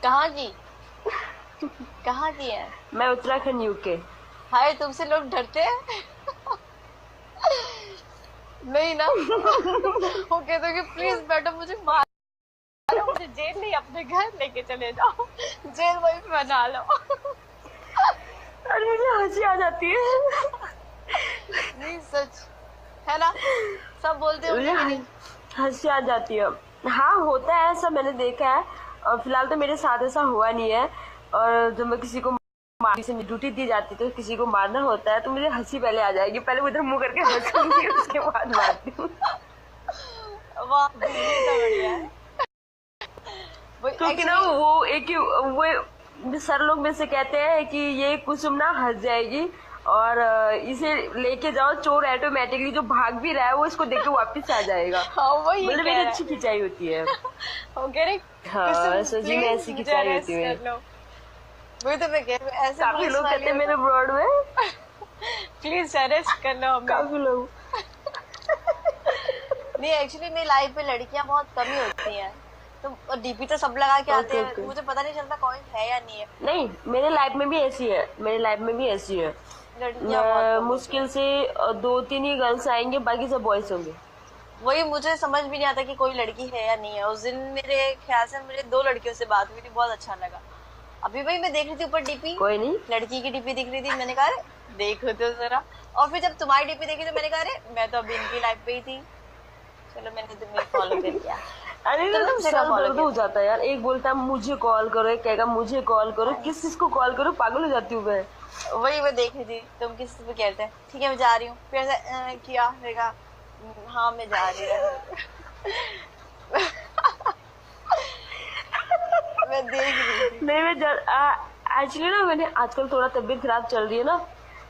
कहाँ की? कहाँ की है? मैं उत्तराखंड यूके। हाय, तुमसे लोग डरते हैं? नहीं ना? वो कहते हैं कि प्लीज मैडम मुझे मारो, मुझे जेल नहीं अपने घर लेके चले जाओ, जेल वही बना लो। और मुझे हंसी आ जाती है। नहीं, सच है ना? सब बोलते मुझे होंगे कि नहीं? हंसी आ जाती है। हाँ, होता है ऐसा, मैंने देखा है। और फिलहाल तो मेरे साथ ऐसा हुआ नहीं है। और जब मैं किसी को मारने से ड्यूटी दी जाती है तो किसी को मारना होता है तो मुझे हंसी पहले आ जाएगी, पहले वो इधर मुंह करके हंसूंगी उसके बाद मारती हूँ। वाह, ये तो बढ़िया है। वो क्योंकि ना एक्चुअली वो एक ही वो सर लोग में से कहते हैं कि ये कुसुम ना हंस जाएगी और इसे लेके जाओ, चोर ऑटोमेटिकली जो भाग भी रहा है वो इसको देख के वापिस आ जाएगा। हाँ, वो ये मतलब कह मेरी रहा अच्छी है। खिंचाई होती है। वो कह रहे हाँ, कुसुम सची में प्लीज ऐसी मुझे खिंचाई होती अरेस्ट है। कर लो। वही तो मैं कह रही हूँ, ऐसे काफी पुलिस लोग कहते हैं वाले हो मेरे तो ब्रॉड में। प्लीज अरेस्ट कर लो हमें। काफी लोग। नहीं, एक्चुअली मेरी लाइफ में लड़कियां बहुत कम ही होती हैं। तो डीपी तो सब लगा के आते ओके हैं, ओके। मुझे पता नहीं चलता कौन है या नहीं है। नहीं, मेरे लाइफ में भी ऐसी है, मेरे लाइफ में भी ऐसी है। लड़कियां बहुत कम होती मुश्किल हैं। से दो तीन ही गर्ल्स आएंगे, बाकी सब बॉयज होंगे। वही मुझे समझ भी नहीं आता कि कोई लड़की है या नहीं है। उस दिन मेरे ख्याल से मेरे दो लड़कियों से बात हुई थी, बहुत अच्छा लगा। अभी वही मैं देख रही थी ऊपर डीपी, कोई नहीं। लड़की की डीपी दिख रही थी, मैंने कहा अरे देखो तो जरा। और फिर जब तुम्हारी डीपी देखी तो मैंने कहा अरे मैं तो अभी इनकी लाइफ पे ही थी, चलो मैंने तुम्हें फॉलो कर लिया। अरे ना तुमने मुझे कब सर फॉलो दर्द किया हो था? जाता है यार, एक बोलता है मुझे कॉल करो, एक कहेगा मुझे कॉल करो, हाँ, किस चीज को कॉल करो, पागल हो जाती हूँ मैं। वही मैं देख रही थी, तुम किस पे कहते हैं ठीक है मैं जा रही हूँ, फिर ऐसे किया, फिर कहा हाँ मैं जा रही हूँ। मैं देख रही थी। नहीं, मैं एक्चुअली ना मैंने आजकल थोड़ा तबीयत खराब चल रही है ना,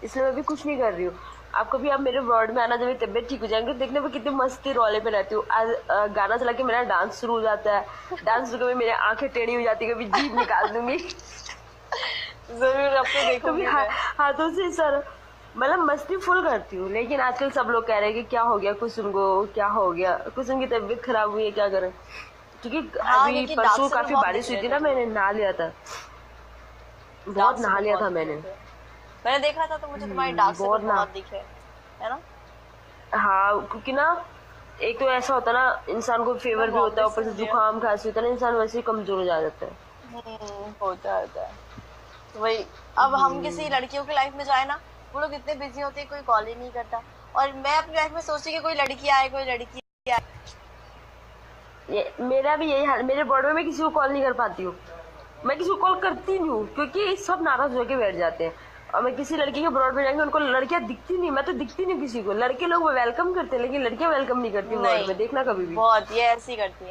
इसलिए मैं भी कुछ नहीं कर रही हूँ। आप कभी आप मेरे वार्ड में आना, जब मेरी तबीयत ठीक हो जाएंगे देखने में कितनी मस्ती रोले पे रहती हूँ। आज गाना चला के मेरा डांस शुरू हो जाता है, डांस शुरू कभी मेरी आंखें टेढ़ी हो जाती है, कभी जीभ निकाल दूंगी। जरूर अब तो कभी देखूंगी मैं। हाथों से सर, मतलब मस्ती फुल करती हूँ। लेकिन आजकल सब लोग कह रहे हैं कि क्या हो गया कुसुम को, क्या हो गया कुसुम की तबीयत खराब हुई है, क्या करें। क्योंकि हाँ, अभी क्योंकि डार्क परसों सर्कल काफी बहुत दिख बारिश हुई रहे थी थे ना, मैंने तुम्हें। नहा लिया था, डार्क बहुत नहा सर्कल लिया बहुत था दिख रहे मैंने। थे। मैंने देखा था तो मुझे तुम्हारी डार्क सर्कल बहुत ना। बहुत दिखे, है ना? हाँ, क्योंकि ना एक तो ऐसा होता है ना, इंसान को मैं फीवर भी होता बॉम्बे है, से ऊपर से हूँ डियर। जुकाम खांसी होता है ना, इंसान वैसे ही कमजोर हो जाता है। होता है। वही, अब हम किसी लड़कियों की लाइफ में जाए ना, वो लोग इतने बिजी होते हैं, कोई कॉल ही नहीं करता। और मैं अपनी लाइफ में सोचती हूँ कि कोई लड़की आए, कोई लड़की आए। ये मेरा भी यही हाल, मेरे बॉर्डर में मैं किसी को कॉल नहीं कर पाती हूँ। मैं किसी को कॉल करती नहीं हूँ क्योंकि सब नाराज होके बैठ जाते हैं। और मैं किसी लड़की के ब्रॉड में जाएंगे, उनको लड़कियां दिखती नहीं, मैं तो दिखती नहीं किसी को। लड़के लोग वेलकम करते हैं लेकिन लड़कियां वेलकम नहीं करती वर्ल्ड नहीं, में, देखना कभी भी। बहुत ये ऐसी करती है।